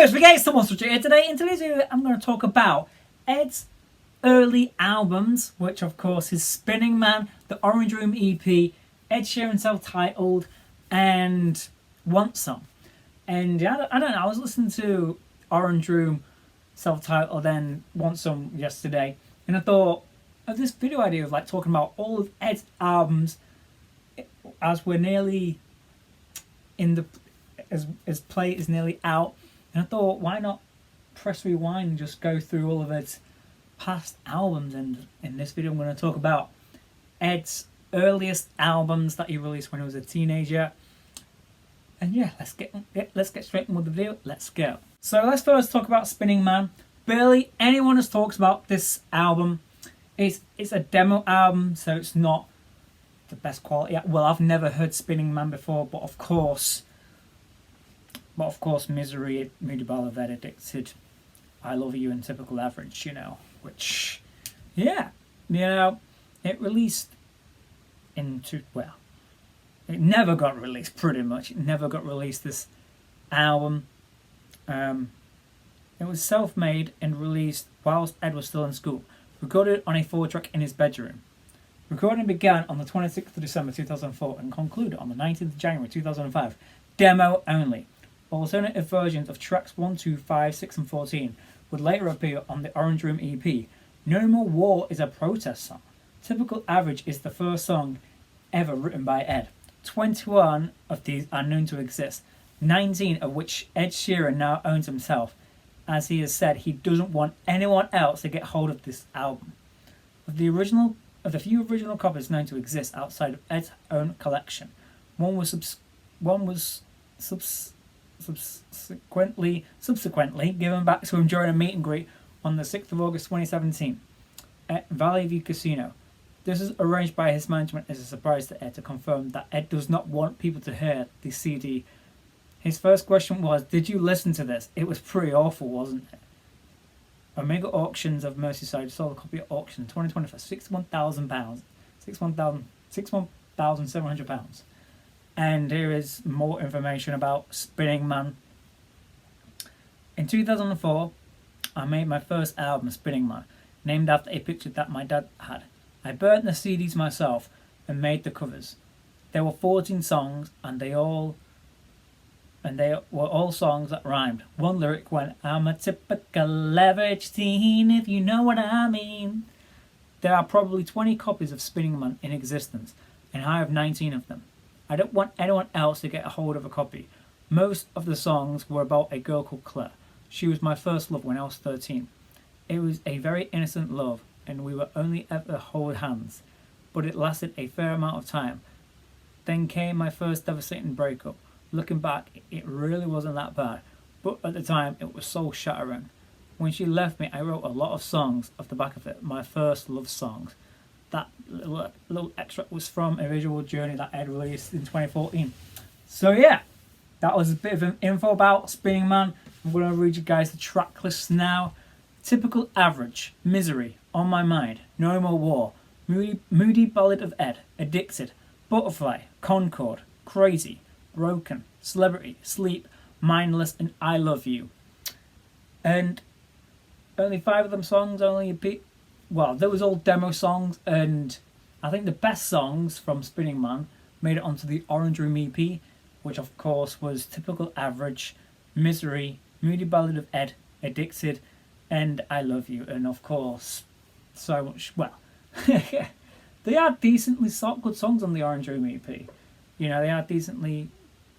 Hey, Spaghetti, someone's here today. In today's video, I'm going to talk about Ed's early albums, which of course is Spinning Man, the Orange Room EP, Ed Sheeran self-titled, and Want Some. And yeah, I don't know, I was listening to Orange Room self-titled and Want Some yesterday, and I thought of this video idea of like talking about all of Ed's albums as we're nearly in the as play is nearly out. And I thought, why not press rewind and just go through all of Ed's past albums? And in this video, I'm going to talk about Ed's earliest albums that he released when he was a teenager. And yeah, let's get straight in with the video. Let's go. So let's first talk about Spinning Man. Barely anyone has talked about this album. It's a demo album, so it's not the best quality. Well, I've never heard Spinning Man before, but of course, Misery, Moody Ball of Ed, Addicted, I Love You, and Typical Average, which, yeah, it released it never got released, pretty much. It never got released, this album. It was self-made and released whilst Ed was still in school, recorded on a 4-track in his bedroom. Recording began on the 26th of December 2004 and concluded on the 19th of January 2005. Demo only. Alternative versions of tracks 1, 2, 5, 6 and 14 would later appear on the Orange Room EP. No More War is a protest song. Typical Average is the first song ever written by Ed. 21 of these are known to exist, 19 of which Ed Sheeran now owns himself. As he has said, he doesn't want anyone else to get hold of this album. Of the few original copies known to exist outside of Ed's own collection, one was subsequently given back to him during a meet and greet on the 6th of August 2017 at Valley View Casino. This is arranged by his management as a surprise to Ed to confirm that Ed does not want people to hear the CD. His first question was, "Did you listen to this? It was pretty awful, wasn't it?" Omega Auctions of Merseyside sold a copy at auction in 2020 for £61,000, £61,700. And here is more information about Spinning Man. In 2004, I made my first album, Spinning Man, named after a picture that my dad had. I burnt the CDs myself and made the covers. There were 14 songs, and they were all songs that rhymed. One lyric went, "I'm a typical average teen, if you know what I mean." There are probably 20 copies of Spinning Man in existence, and I have 19 of them. I don't want anyone else to get a hold of a copy. Most of the songs were about a girl called Claire. She was my first love when I was 13. It was a very innocent love, and we were only ever hold hands, but it lasted a fair amount of time. Then came my first devastating breakup. Looking back, it really wasn't that bad, but at the time it was soul shattering. When she left me, I wrote a lot of songs off the back of it, my first love songs. That little extract was from a visual journey that Ed released in 2014. So yeah, that was a bit of info about Spinning Man. I'm going to read you guys the track list now. Typical Average, Misery, On My Mind, No More War, Moody Ballad of Ed, Addicted, Butterfly, Concord, Crazy, Broken, Celebrity, Sleep, Mindless, and I Love You. And only 5 of them songs there was all demo songs, and I think the best songs from Spinning Man made it onto the Orange Room EP, which of course was Typical Average, Misery, Moody Ballad of Ed, Addicted, and I Love You. And of course, so much, they are decently good songs on the Orange Room EP. They are decently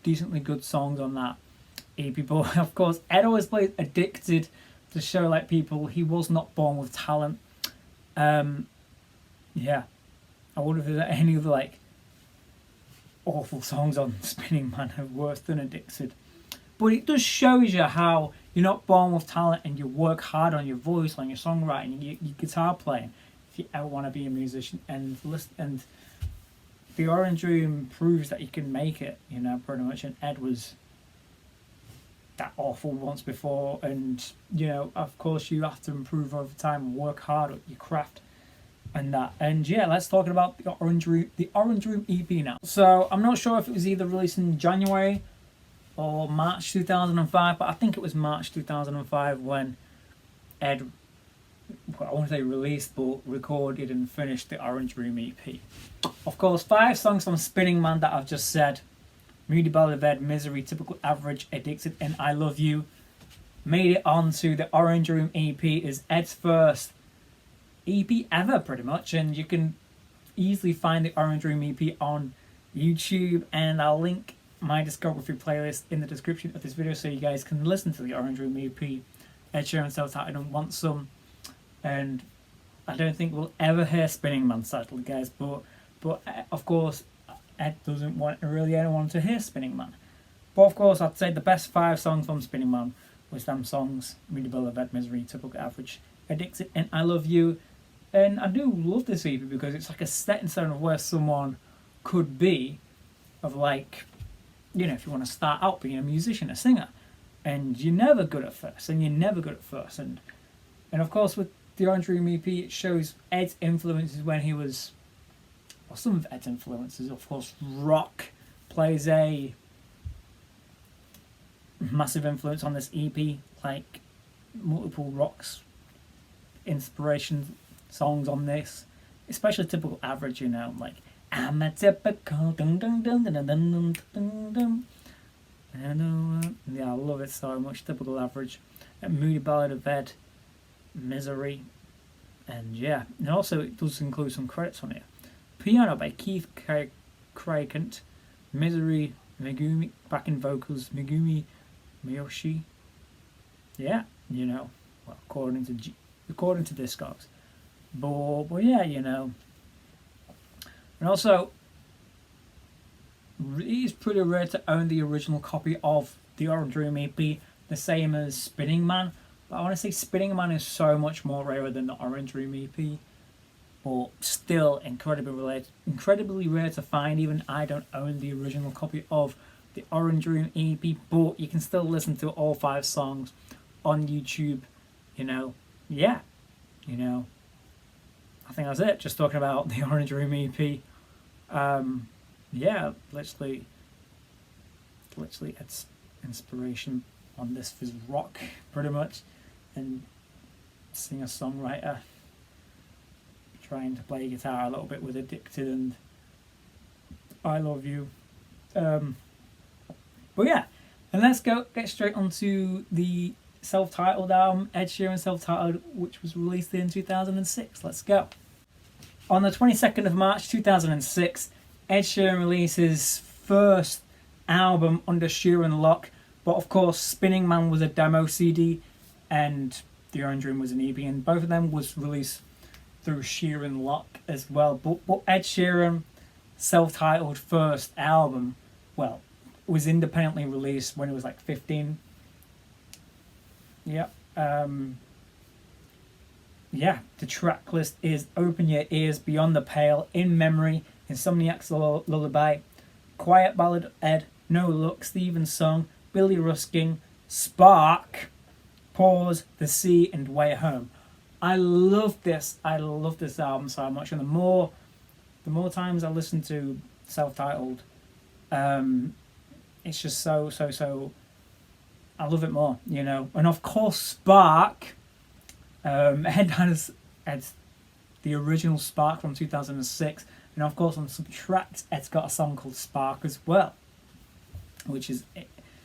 good songs on that EP. But of course, Ed always plays Addicted to show like people he was not born with talent. Yeah, I wonder if there's any other like awful songs on Spinning Man are worse than Addicted. But it does show you how you're not born with talent and you work hard on your voice, on your songwriting, your guitar playing if you ever want to be a musician. And the Orange Room proves that you can make it, pretty much. And Ed was that awful once before, and of course you have to improve over time and work hard at your craft and that. And yeah, let's talk about the Orange Room EP now. So I'm not sure if it was either released in January or March 2005, but I think it was March 2005 when Ed, well, I won't say released, but recorded and finished the Orange Room EP. Of course, 5 songs from Spinning Man that I've just said: Moody Ballad of Ed, Misery, Typical Average, Addicted, and I Love You. Made it onto the Orange Room EP is Ed's first EP ever, pretty much, and you can easily find the Orange Room EP on YouTube, and I'll link my discography playlist in the description of this video so you guys can listen to the Orange Room EP. Ed Sheeran self-titled and Want Some, and I don't think we'll ever hear Spinning Man, sadly, guys, but of course Ed doesn't want really anyone to hear Spinning Man. But of course I'd say the best 5 songs from Spinning Man was them songs: Moody Ballad of Ed, Misery, Typical Average, Addicted, and I Love You. And I do love this EP because it's like a stepping stone of where someone could be, of like, you know, if you want to start out being a musician, a singer, and you're never good at first, and of course with the Orange Room EP it shows Ed's influences when he was, well, some of Ed's influences, of course, rock plays a massive influence on this EP, like multiple rocks inspiration songs on this, especially Typical Average, you know, like I'm a typical dun dun dun dun dun dun dun dun. Yeah, I love it so much. Typical Average, and Moody Ballad of Ed, Misery, and yeah, and also it does include some credits on here. Piano by Keith Craickant, Misery, Megumi, backing vocals Megumi Miyoshi. Yeah, you know, well, according to Discogs. But yeah, you know. And also, it is pretty rare to own the original copy of the Orange Room EP, the same as Spinning Man. But I want to say Spinning Man is so much more rarer than the Orange Room EP. But still incredibly rare to find. Even I don't own the original copy of the Orange Room EP, but you can still listen to all 5 songs on YouTube. You know, yeah, you know, I think that's it. Just talking about the Orange Room EP. Yeah, literally it's inspiration on this is rock, pretty much, and singer-songwriter trying to play guitar a little bit with Addicted and I Love You. But yeah, and let's get straight onto the self-titled album, Ed Sheeran self-titled, which was released in 2006. Let's go. On the 22nd of March 2006, Ed Sheeran released his first album under Sheeran Lock, but of course Spinning Man was a demo CD and the Orange Room was an EP, and both of them was released through Sheeran Lock as well. But Ed Sheeran self-titled first album, well, was independently released when he was like 15. Yep. Yeah, the track list is Open Your Ears, Beyond the Pale, In Memory, Insomniac's Lullaby, Quiet Ballad of Ed, No Luck, Stephen's Song, Billy Ruskin, Spark, Pause, The Sea, and Way Home. I love this album so much, and the more times I listen to self-titled, it's just so I love it more, you know. And of course Spark, Ed has the original Spark from 2006, and of course on some tracks Ed's got a song called Spark as well, which is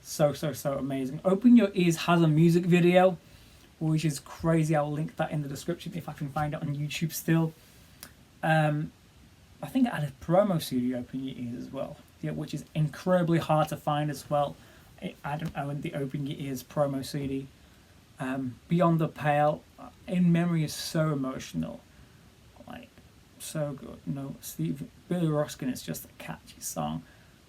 so amazing. Open Your Ears has a music video, which is crazy. I'll link that in the description if I can find it on YouTube still. I think I had a promo CD, Open Your Ears, as well, yeah, which is incredibly hard to find as well. I don't own the Open Your Ears promo CD. Beyond the Pale, In Memory is so emotional, like so good. No, Billy Ruskin is just a catchy song.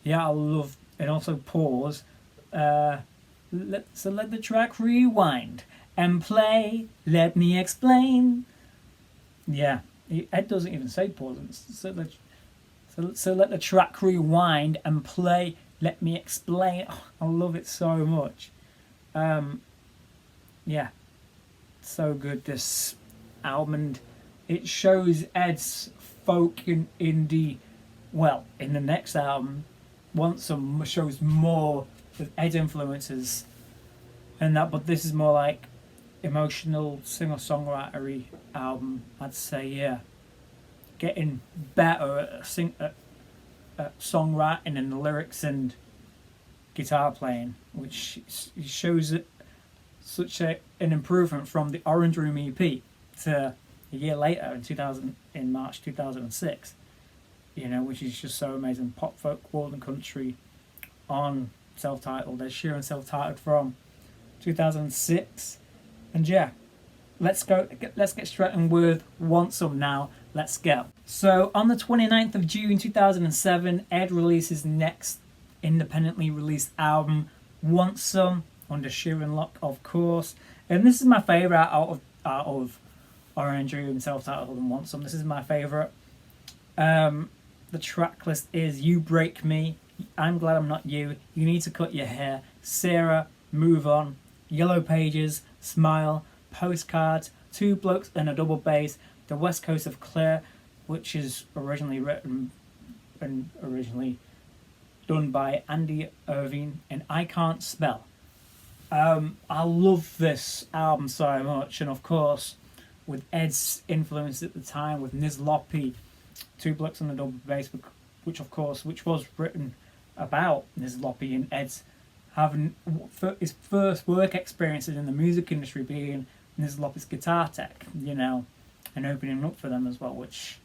Yeah, I love, and also Pause. Let the track rewind and play. Let me explain. Yeah, Ed doesn't even say pause. So let the track rewind and play. Let me explain. Oh, I love it so much. Yeah, so good, this album, and it shows Ed's folk and indie. Well, in the next album, shows more with Ed influences and that, but this is more like emotional singer-songwritery album. I'd say, yeah, getting better at songwriting and the lyrics and guitar playing, which shows it such an improvement from the Orange Room EP to a year later in March 2006. You know, which is just so amazing. Pop, folk, world and country on self-titled. There's Sheeran self-titled from 2006. And yeah, let's get straight in with Want Some now. Let's go. So on the 29th of June 2007, Ed releases next independently released album, Want Some, under Sheeran lock, of course. And this is my favourite out of Orange Room self-titled and Want Some. This is my favourite. The track list is You Break Me, I'm Glad I'm Not You, You Need to Cut Your Hair, Sarah, Move On, Yellow Pages, Smile, Postcards, Two Blokes and a Double Bass, The West Coast of Claire, which is originally written and originally done by Andy Irvine, and I Can't Spell. I love this album so much, and of course with Ed's influence at the time with Niz Loppy, Two Blokes on a Double Bass, which was written about Niz Loppy and Ed's having his first work experiences in the music industry being Niz Loppy's guitar tech, you know, and opening up for them as well, which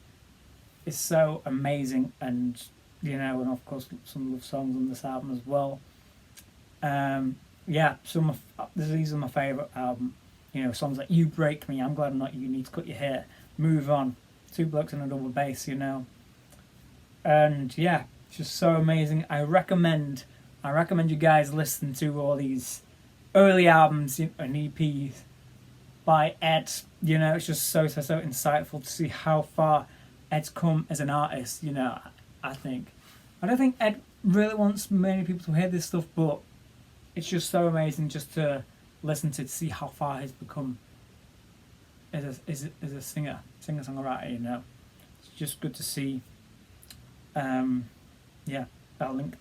is so amazing. And you know, and of course some love songs on this album as well. Yeah, these are my favourite album. You know, songs like You Break Me, I'm Glad I'm Not You, Need to Cut Your Hair, Move On, Two Blokes and a Double Bass, you know. And yeah, it's just so amazing. I recommend you guys listen to all these early albums and EPs by Ed. You know, it's just so insightful to see how far Ed's come as an artist, you know, I think. I don't think Ed really wants many people to hear this stuff, but it's just so amazing just to listen to see how far he's become as a singer-songwriter, you know. It's just good to see. Yeah, I'll link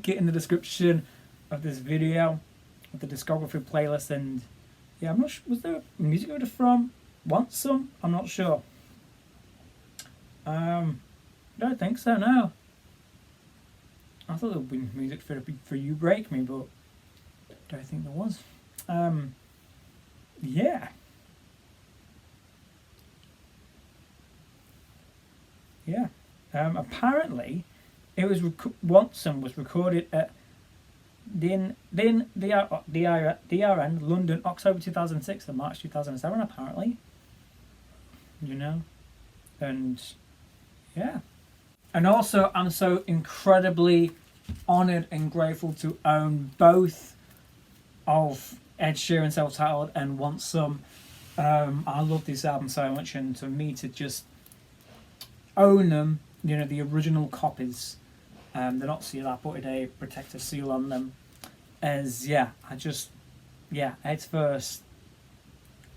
it in the description of this video with the discography playlist. And yeah, I'm not sure, was there a music video from Want Some? I'm not sure. I don't think so, no. I thought there would be music for You Break Me, but I don't think there was. Yeah. Yeah. Apparently, it was Want Some was recorded at DRN London, October 2006 to March 2007. Apparently, you know, and yeah, and also I'm so incredibly honoured and grateful to own both of Ed Sheeran self-titled and Want Some. I love this album so much, and for me to just own them, you know, the original copies, they're not sealed. I put a protective seal on them, as Ed's first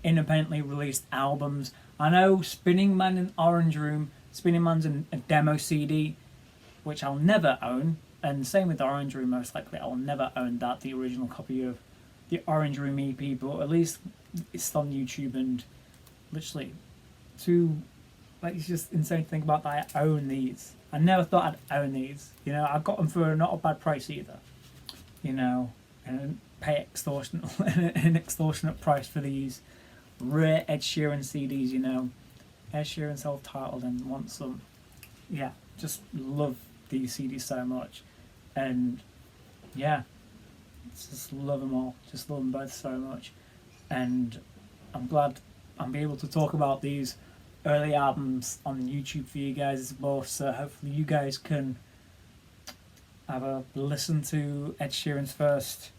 independently released albums. I know Spinning Man and Orange Room, Spinning Man's a demo CD, which I'll never own, and same with Orange Room, most likely I'll never own that, the original copy of the Orange Room EP, but at least it's on YouTube, and literally it's just insane to think about that I own these. I never thought I'd own these, you know. I got them for not a bad price either, you know, and pay an extortionate price for these rare Ed Sheeran CDs, you know. Ed Sheeran self-titled and Want Some. Yeah, just love these CDs so much, and yeah, just love them all. Just love them both so much, and I'm glad I'm able to talk about these early albums on YouTube for you guys as well. So hopefully you guys can have a listen to Ed Sheeran's first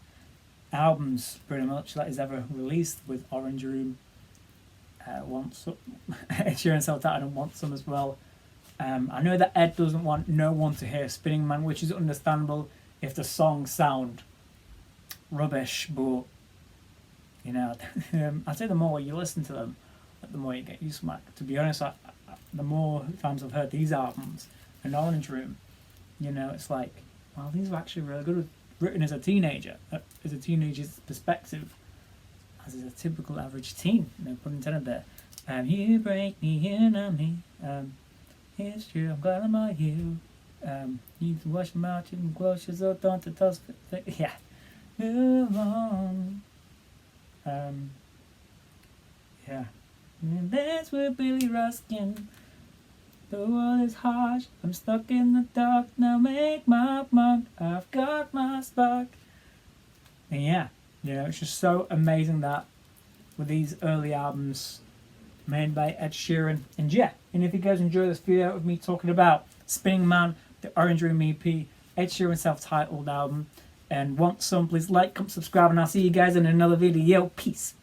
albums, pretty much, that he's ever released, with Orange Room, Want Some, Ed Sheeran self-titled and Want Some as well. I know that Ed doesn't want no one to hear Spinning Man, which is understandable if the songs sound rubbish, but you know, I'd say the more you listen to them, the more you get used to them. To be honest, the more times I've heard these albums and Orange Room, you know, it's like, wow, these are actually really good. written as a teenager's perspective, as is a typical average teen, no pun intended there. You break me, you know me. It's true, I'm glad I'm not you. You can wash them out, you can close your door, don't the toss. Yeah. Move on. Yeah. And that's with Billy Ruskin. The world is harsh, I'm stuck in the dark. Now make my mark, I've got my spark. And yeah, it's just so amazing that with these early albums made by Ed Sheeran. And yeah, and if you guys enjoy this video of me talking about Spinning Man, the Orange Room EP, Ed Sheeran self-titled album, and want some, please like, comment, subscribe, and I'll see you guys in another video. Peace.